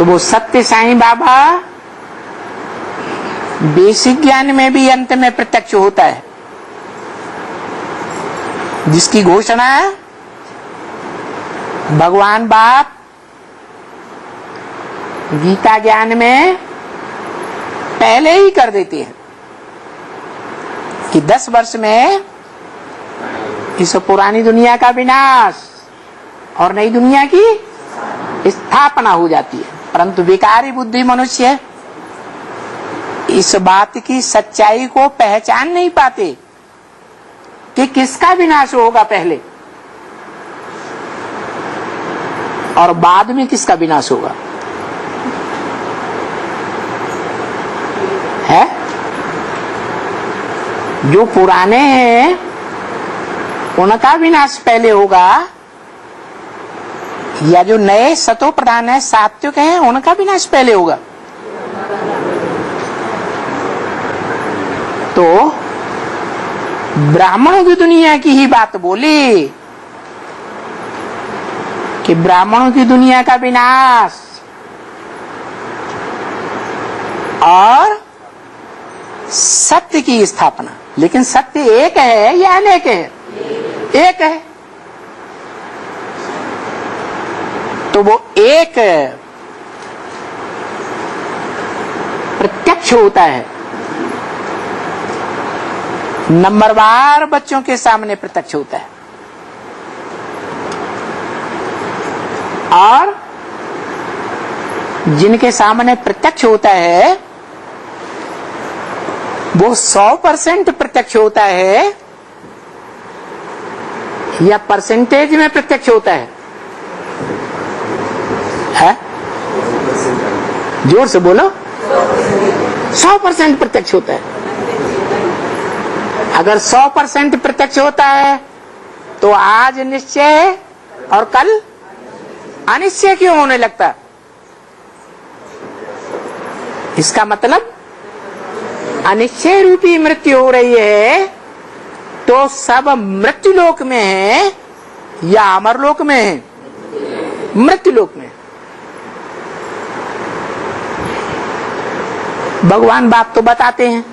तो वो सत्य साईं बाबा बेसिक ज्ञान में भी अंत में प्रत्यक्ष होता है, जिसकी घोषणा भगवान बाप गीता ज्ञान में पहले ही कर देते हैं कि 10 वर्ष में इस पुरानी दुनिया का विनाश और नई दुनिया की स्थापना हो जाती है। परंतु विकारी बुद्धि मनुष्य इस बात की सच्चाई को पहचान नहीं पाते कि किसका विनाश होगा पहले और बाद में किसका विनाश होगा है। जो पुराने हैं उनका विनाश पहले होगा, या जो नए सतो प्रधान है सात्विक हैं उनका विनाश पहले होगा। तो ब्राह्मणों की दुनिया की ही बात बोली कि ब्राह्मणों की दुनिया का विनाश और सत्य की स्थापना। लेकिन सत्य एक है या अनेक है? एक है। तो वो एक प्रत्यक्ष होता है, नंबरवार बच्चों के सामने प्रत्यक्ष होता है, और जिनके सामने प्रत्यक्ष होता है वो 100% प्रत्यक्ष होता है या परसेंटेज में प्रत्यक्ष होता है? जोर से बोलो। 100% प्रत्यक्ष होता है। अगर 100% प्रत्यक्ष होता है तो आज निश्चय और कल अनिश्चय क्यों होने लगता? इसका मतलब अनिश्चय रूपी मृत्यु हो रही है तो सब मृत्युलोक में है या अमरलोक में है? मृत्युलोक में। भगवान बाप तो बताते हैं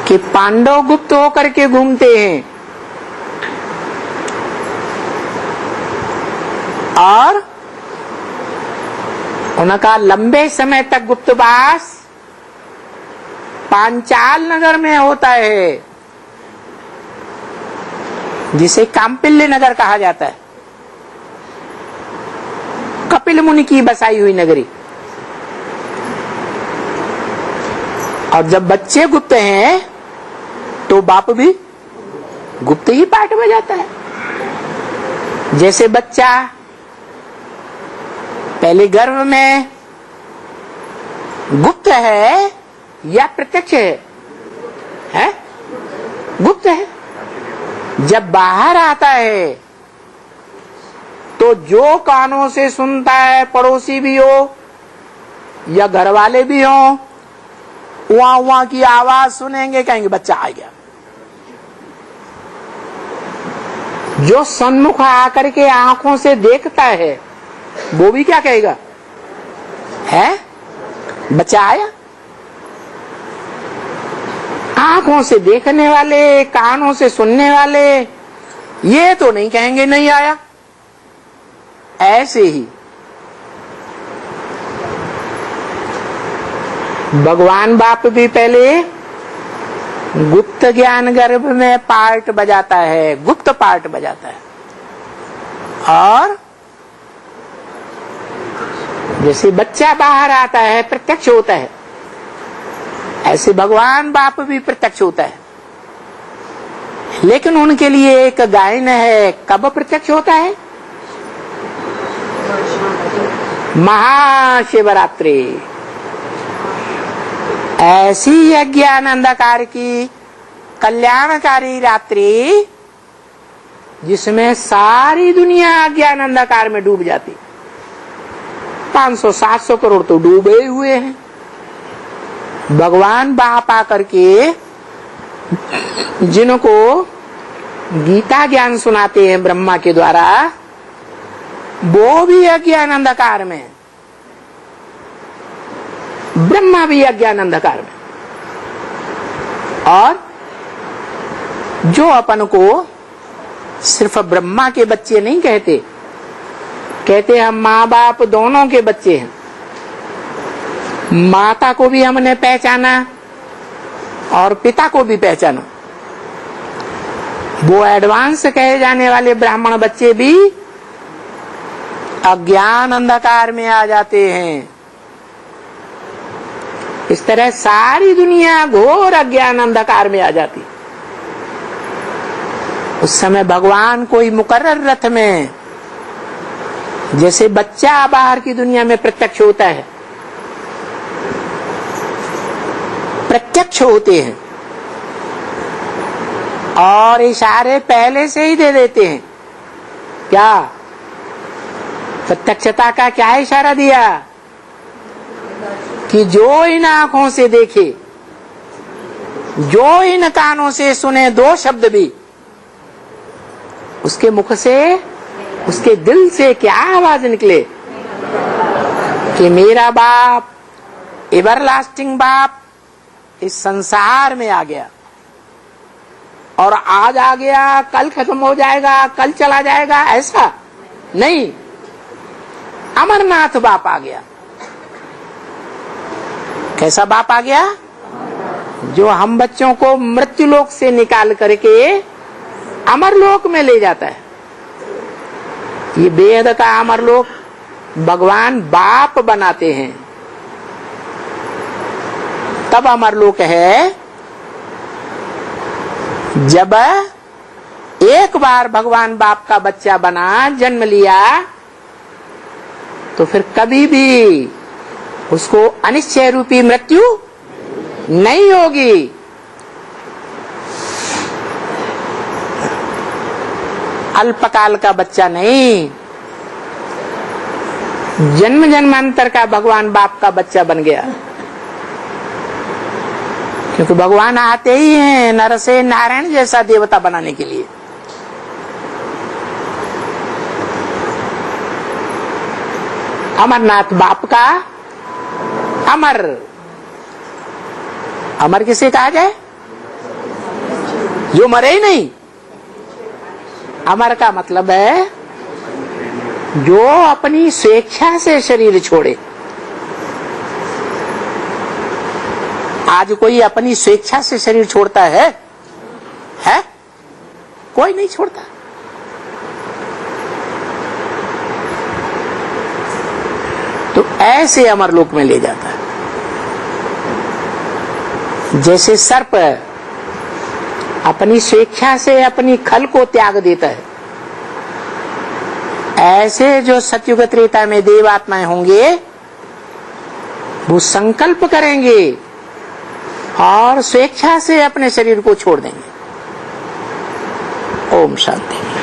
कि पांडव गुप्त होकर के घूमते हैं और उनका लंबे समय तक गुप्तवास पांचाल नगर में होता है, जिसे काम्पिल्य नगर कहा जाता है, कपिल मुनि की बसाई हुई नगरी। और जब बच्चे गुप्त हैं तो बाप भी गुप्त ही पाठ में जाता है। जैसे बच्चा पहले गर्भ में गुप्त है या प्रत्यक्ष है? गुप्त है। जब बाहर आता है तो जो कानों से सुनता है, पड़ोसी भी हो या घर वाले भी हो, वहां की आवाज सुनेंगे, कहेंगे बच्चा आ गया। जो सन्मुख आकर के आंखों से देखता है वो भी क्या कहेगा? है बच्चा आया। आंखों से देखने वाले, कानों से सुनने वाले ये तो नहीं कहेंगे नहीं आया। ऐसे ही भगवान बाप भी पहले गुप्त ज्ञान गर्भ में पार्ट बजाता है, गुप्त पार्ट बजाता है, और जैसे बच्चा बाहर आता है प्रत्यक्ष होता है, ऐसे भगवान बाप भी प्रत्यक्ष होता है। लेकिन उनके लिए एक गायन है। कब प्रत्यक्ष होता है? महाशिवरात्रि। ऐसी अज्ञान अंधकार की कल्याणकारी रात्रि जिसमें सारी दुनिया अज्ञान अंधकार में डूब जाती। 500-700 करोड़ तो डूबे हुए हैं। भगवान बाप आकर के जिनको गीता ज्ञान सुनाते हैं ब्रह्मा के द्वारा, वो भी अज्ञान अंधकार में, ब्रह्मा भी अज्ञान अंधकार में। और जो अपन को सिर्फ ब्रह्मा के बच्चे नहीं कहते, कहते हम माँ बाप दोनों के बच्चे हैं। माता को भी हमने पहचाना और पिता को भी पहचाना। वो एडवांस कहे जाने वाले ब्राह्मण बच्चे भी अज्ञान अंधकार में आ जाते हैं। इस तरह सारी दुनिया घोर अज्ञान अंधकार में आ जाती। उस समय भगवान कोई मुकर्रर रथ में, जैसे बच्चा बाहर की दुनिया में प्रत्यक्ष होता है, प्रत्यक्ष होते हैं और इशारे पहले से ही दे देते हैं। क्या प्रत्यक्षता का क्या इशारा दिया कि जो इन आंखों से देखे, जो इन कानों से सुने दो शब्द भी, उसके मुख से, उसके दिल से क्या आवाज निकले कि मेरा बाप, एवरलास्टिंग बाप इस संसार में आ गया और आज आ गया, कल खत्म हो जाएगा, कल चला जाएगा, ऐसा नहीं। अमरनाथ बाप आ गया। कैसा बाप आ गया? जो हम बच्चों को मृत्युलोक से निकाल करके अमरलोक में ले जाता है। ये बेहद का अमरलोक भगवान बाप बनाते हैं, तब अमरलोक है जब एक बार भगवान बाप का बच्चा बना, जन्म लिया, तो फिर कभी भी उसको अनिश्चय रूपी मृत्यु नहीं होगी। अल्पकाल का बच्चा नहीं, जन्म जन्मांतर का भगवान बाप का बच्चा बन गया। क्योंकि भगवान आते ही हैं नर से नारायण जैसा देवता बनाने के लिए। अमरनाथ बाप का अमर, अमर किसे कहा जाए? जो मरे ही नहीं। अमर का मतलब है जो अपनी स्वेच्छा से शरीर छोड़े। आज कोई अपनी स्वेच्छा से शरीर छोड़ता है? कोई नहीं छोड़ता। तो ऐसे अमरलोक में ले जाता है। जैसे सर्प अपनी स्वेच्छा से अपनी खल को त्याग देता है, ऐसे जो सतयुग त्रेता में देवात्माएं होंगे वो संकल्प करेंगे और स्वेच्छा से अपने शरीर को छोड़ देंगे। ओम शांति।